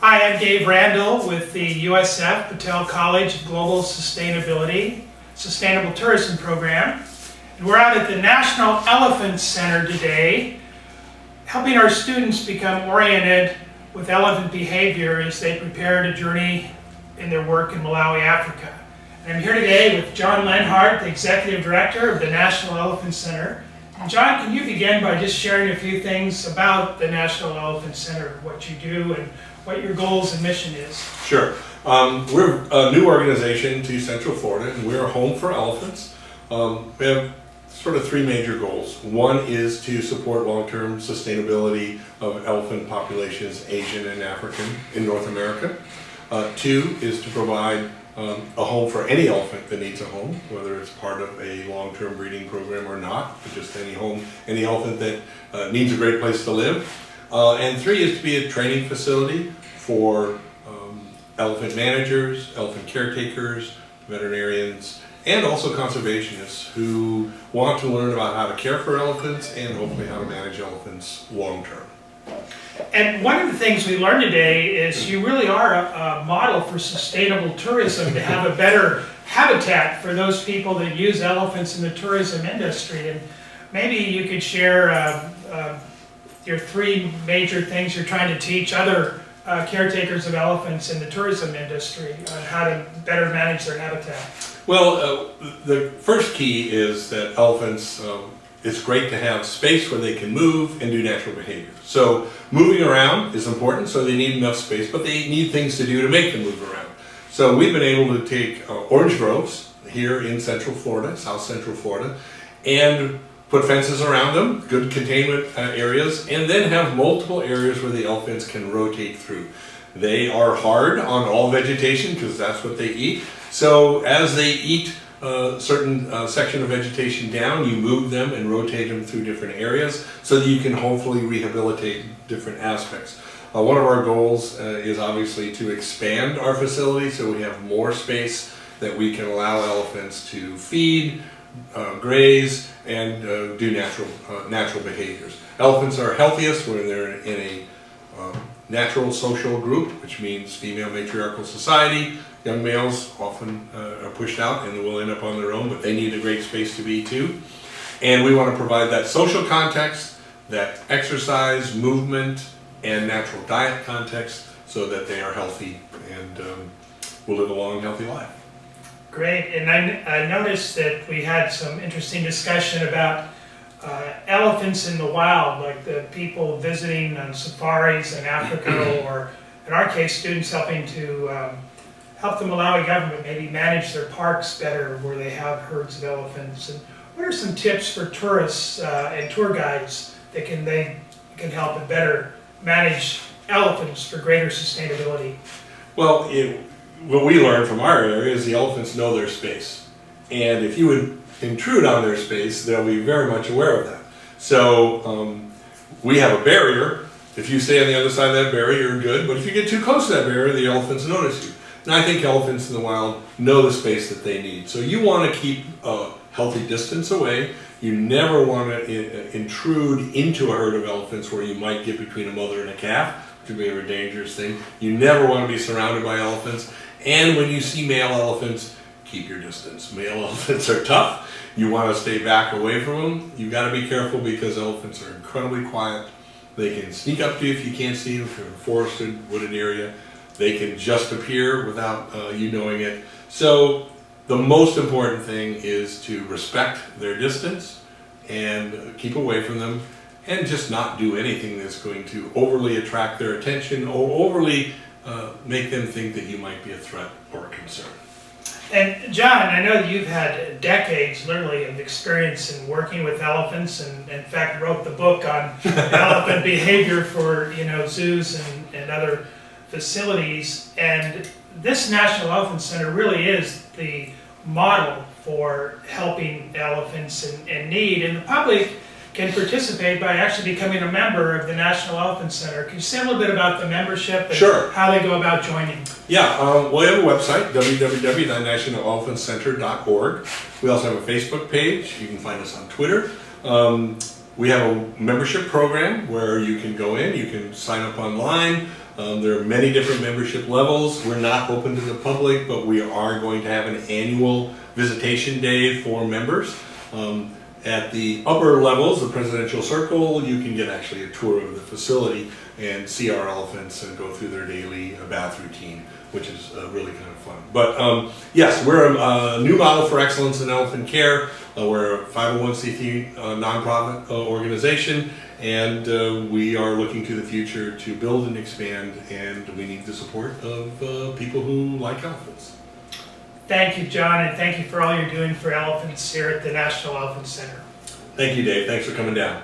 Hi, I'm Dave Randle with the USF Patel College Global Sustainability Sustainable Tourism Program. And we're out at the National Elephant Center today, helping our students become oriented with elephant behavior as they prepare to journey in their work in Malawi, Africa. And I'm here today with John Lehnhardt, the Executive Director of the National Elephant Center. And John, can you begin by just sharing a few things about the National Elephant Center, what you do and what your goals and mission is? Sure. We're a new organization to Central Florida, and we're a home for elephants. We have sort of three major goals. One is to support long-term sustainability of elephant populations, Asian and African, in North America. Two is to provide a home for any elephant that needs a home, whether it's part of a long-term breeding program or not, but just any home, any elephant that needs a great place to live. And three is to be a training facility for elephant managers, elephant caretakers, veterinarians, and also conservationists who want to learn about how to care for elephants and hopefully how to manage elephants long term. And one of the things we learned today is you really are a model for sustainable tourism to have a better habitat for those people that use elephants in the tourism industry. And maybe you could share your three major things you're trying to teach other caretakers of elephants in the tourism industry on how to better manage their habitat. Well, the first key is that elephants, it's great to have space where they can move and do natural behavior. So moving around is important, so they need enough space, but they need things to do to make them move around. So we've been able to take orange groves here in Central Florida, South Central Florida, and put fences around them, good containment areas, and then have multiple areas where the elephants can rotate through. They are hard on all vegetation because that's what they eat. So as they eat a certain section of vegetation down, you move them and rotate them through different areas so that you can hopefully rehabilitate different aspects. One of our goals is obviously to expand our facility so we have more space that we can allow elephants to feed, graze, and do natural behaviors. Elephants are healthiest when they're in a natural social group, which means female matriarchal society. Young males often are pushed out and will end up on their own, but they need a great space to be too. And we want to provide that social context, that exercise, movement, and natural diet context so that they are healthy and will live a long, healthy life. Great, and I noticed that we had some interesting discussion about elephants in the wild, like the people visiting on safaris in Africa, or in our case, students helping to help the Malawi government maybe manage their parks better where they have herds of elephants. And what are some tips for tourists and tour guides that can help and better manage elephants for greater sustainability? Well, what we learned from our area is the elephants know their space. And if you would intrude on their space, they'll be very much aware of that. So we have a barrier. If you stay on the other side of that barrier, you're good. But if you get too close to that barrier, the elephants notice you. And I think elephants in the wild know the space that they need. So you want to keep a healthy distance away. You never want to intrude into a herd of elephants where you might get between a mother and a calf, which would be a very dangerous thing. You never want to be surrounded by elephants. And when you see male elephants, keep your distance. Male elephants are tough. You want to stay back away from them. You've got to be careful because elephants are incredibly quiet. They can sneak up to you if you can't see them, if you're in a forested, wooded area. They can just appear without you knowing it. So the most important thing is to respect their distance and keep away from them and just not do anything that's going to overly attract their attention or overly make them think that you might be a threat or a concern. And John, I know you've had decades, literally, of experience in working with elephants, and in fact wrote the book on elephant behavior for zoos and other facilities. And this National Elephant Center really is the model for helping elephants in need, and the public can participate by actually becoming a member of the National Elephant Center. Can you say a little bit about the membership and Sure. how they go about joining? Yeah, we have a website, www.nationalelephantcenter.org. We also have a Facebook page. You can find us on Twitter. We have a membership program where you can go in, you can sign up online. There are many different membership levels. We're not open to the public, but we are going to have an annual visitation day for members. At the upper levels, the Presidential Circle, you can get actually a tour of the facility and see our elephants and go through their daily bath routine, which is really kind of fun. But yes, we're a new model for excellence in elephant care. We're a 501c3 nonprofit organization, and we are looking to the future to build and expand, and we need the support of people who like elephants. Thank you, John, and thank you for all you're doing for elephants here at the National Elephant Center. Thank you, Dave. Thanks for coming down.